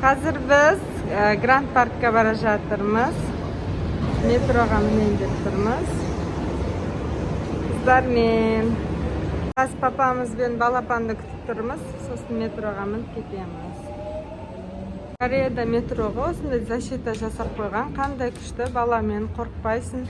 Hazır biz Grand Park'a bara жатырмыз. Metroga mineyim dep turmiz. Kızlar men az papamız bilen balapanды kütüp turmiz. So'sin metroga minip ketamiz. Koreyada metroga osындай защита жасап койган. Кандай күчтүү бала мен коркпайсың.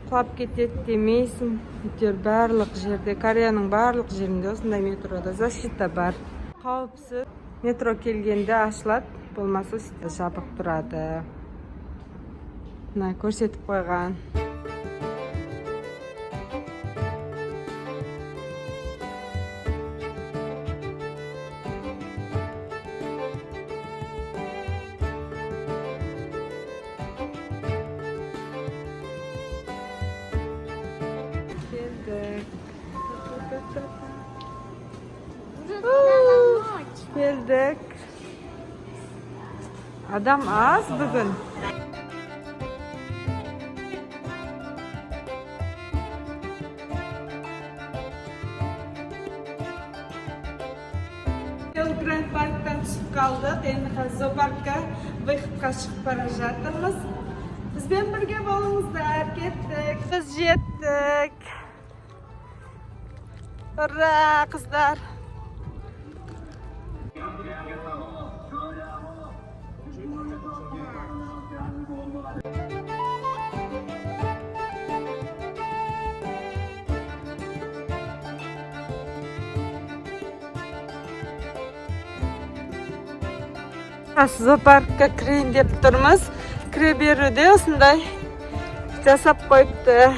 Кулап кетет демейсің. Әйтеуір барлық жерде, Кореяның барлық жерінде осындай метрода защита бар. Кауіпсіз. Метро келгенде ашылады, болмаса жабық тұрады. Мына көрсетіп қойған. Geldik. Adam az bugün. Grand Park'tan çıkıp kaldık. Endi ЗООПАРКка выходка çıkıp bara жатырмыз. Bizden birge bolыңыздар, kettik. Biz jettik. Hurra kızlar. ЗООПАРКка кірейін деп тұрмыз. Кіре беруде осындай жасап қойыпты.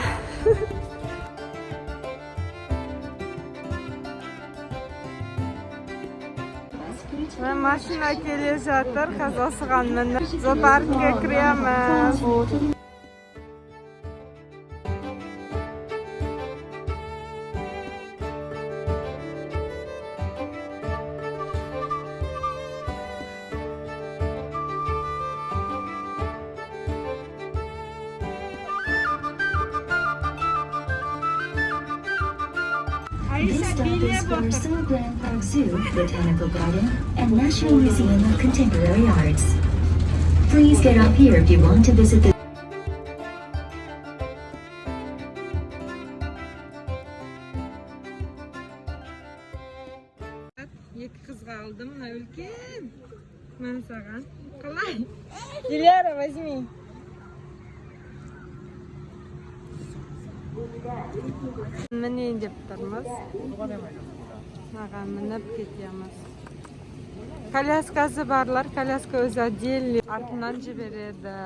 Машина келе жатыр. Қазір осыған мініп ЗООПАРКка кіреміз. This stop is for Seoul Grand Park Zoo, Botanical Garden, and National Museum of Contemporary Arts. Please get off here if you want to visit the Екі қызға алдым, мына үлкен. Мен саған. Қалай? Диляра, возьми. Мінейін деп тұрмыз. Маған мініп кетеміз. Коляскасы барлар, коляска өзі отдельный. Артынан жібереді.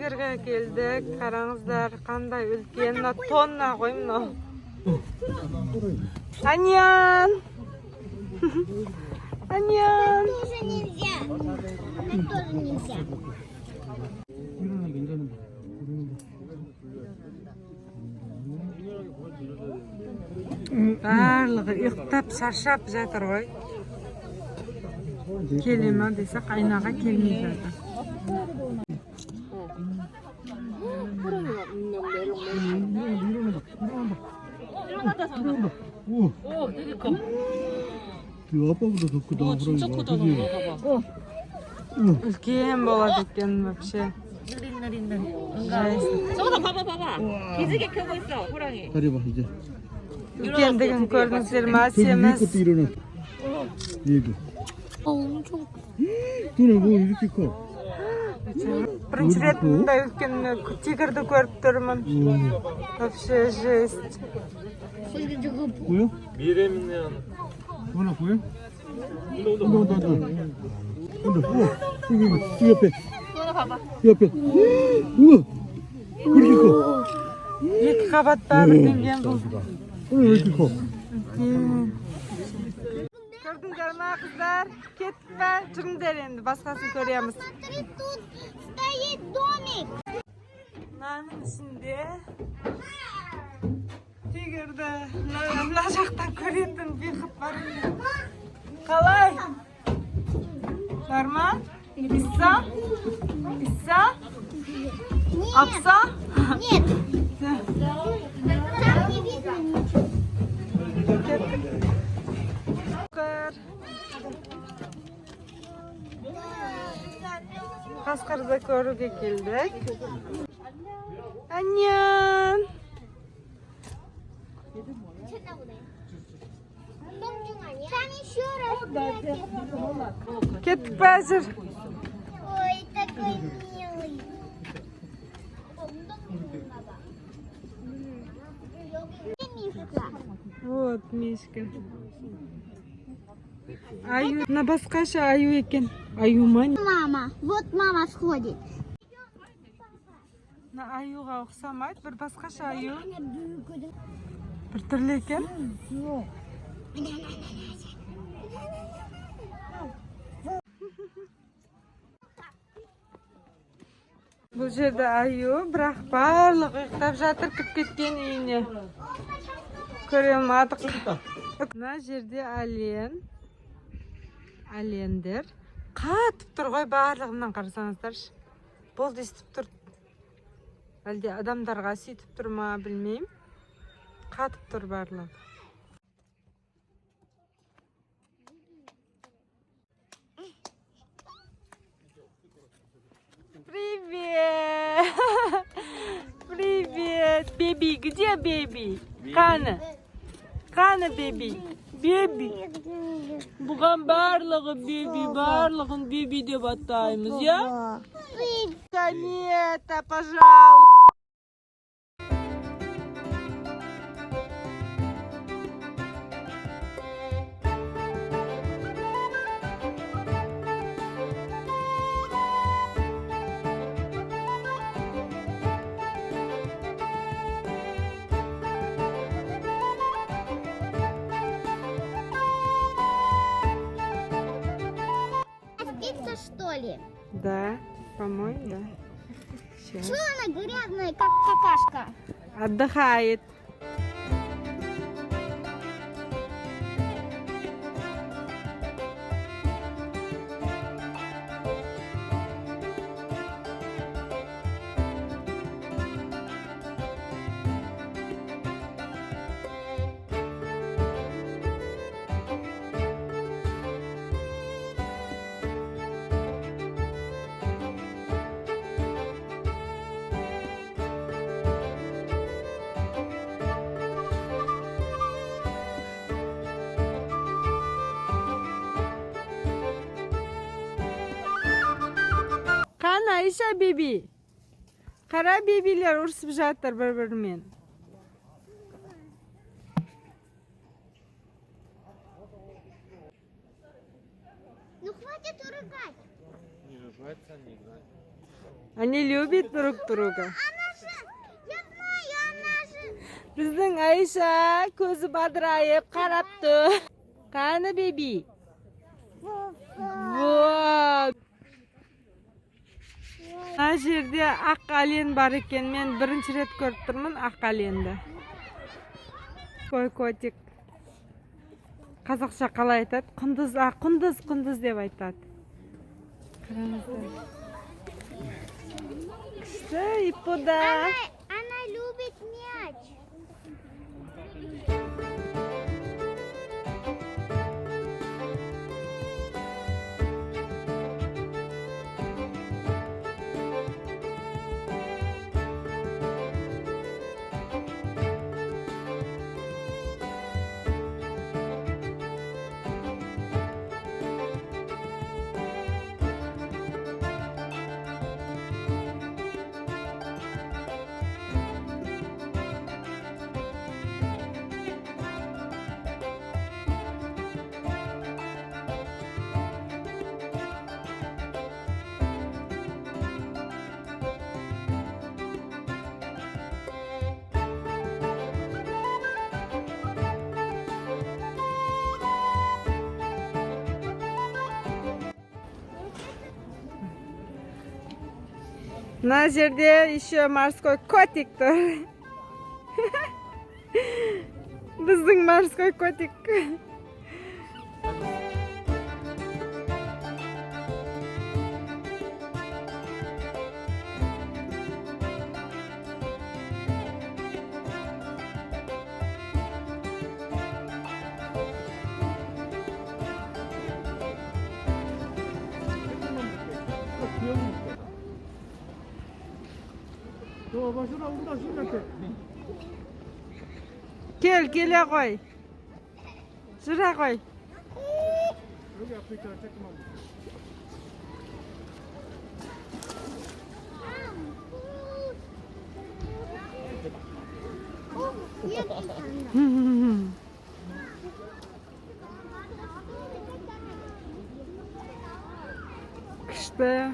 тигрге келдік. Қараңыздар, қандай үлкен. Мына тонна ғой мынау. Анян! Анян! Тоже нельзя. Это тоже нельзя. Барлығы ұйықтап шаршап жатыр ғой. Келе ма десек, айнаға келмей жатыр. 아빠보다 더 크다. 진짜 크다. үлкен болады екен вообще. 저거 봐봐. 기지개 켜고 있어, 호랑이. 다리 봐 이제. үлкендігін көрдіңіздер ма? Семіз. 것도 일어나. 얘도. 엄청. 누나 뭐 이렇게 커? Бірінші рет мұндай үлкен тигрді көріп тұрмын. Вообще жесть. 보여? 미래밌네요. 누나 보여? 온다. 우와. 여기 옆에. 누나 봐봐. 옆에. 우와. 그렇게 커. Екі қабат па бірдеңген бұл. 왜 이렇게 커? Көрдіңдер ма қыздар? Кеттік па? Жүріңдер енді, басқасын көреміз. Смотри, тут стоит домик. Мынаның ішінде тигрді мына жақтан көретін бекіп бар енді. Қалай? Бар ма? Иса? Апса? Нет. Там не видно ничего. Қасқырды көруге келдік. Анян! Там еще раз. Кеттік па жүр. Ой, такой милый. Мишка. Вот Мишка. Аю, на басқаша аю екен. Аю ма? Мама, вот мама сходит. На аюға ұқсамайды, бір басқаша аю. Бір түрлі екен. Бұл жерде аю, бірақ барлығы ұйықтап жатыр, кіріп кеткен үйіне. Көре алмадық. Мына жерде әлендер қатып тұр ғой, барлығынан қарасаңыздаршы. Болды естіп тұр. Әлде адамдарға сөйтіп тұр ма, білмеймін. Қатып тұр барлығы. Привет! Привет! Беби, где Беби? Қаны? Қаны Беби? Беби? Бұған барлығы Беби, барлығын Беби деп атаймыз, я? Конета, пожалуйста! Пицца, что ли? Да, по-моему, да. Сейчас. Что она грязная, как какашка? Отдыхает. Қана Айша беби. Қара бебилер ұрсып жатыр бір-бірімен. Ну хватит ругать. Не ругаться, не играть. Они любят друг друга. Я знаю, она же. Біздің Айша көзі бадырайып қарапты. Қаны беби? Вот. Мына жерде ақ ален бар екен. Мен бірінші рет көріп тұрмын ақ аленді. Қой котик. Қазақша қалай айтады? Құндыз, құндыз деп айтады. Қараңыздар. Күшті, иппуда. Она любит мяч. Мына жерде еще морской котик тұр. Біздің морской котик. 저 주라 온다 신한테. Келе ғой. Жүре ғой. 여기 앞에 있잖아 조그만. Күшті.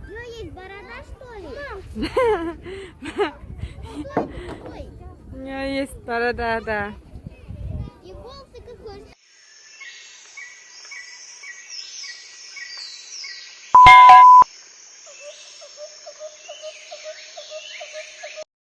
У него есть борода, что ли? У нее есть борода, да.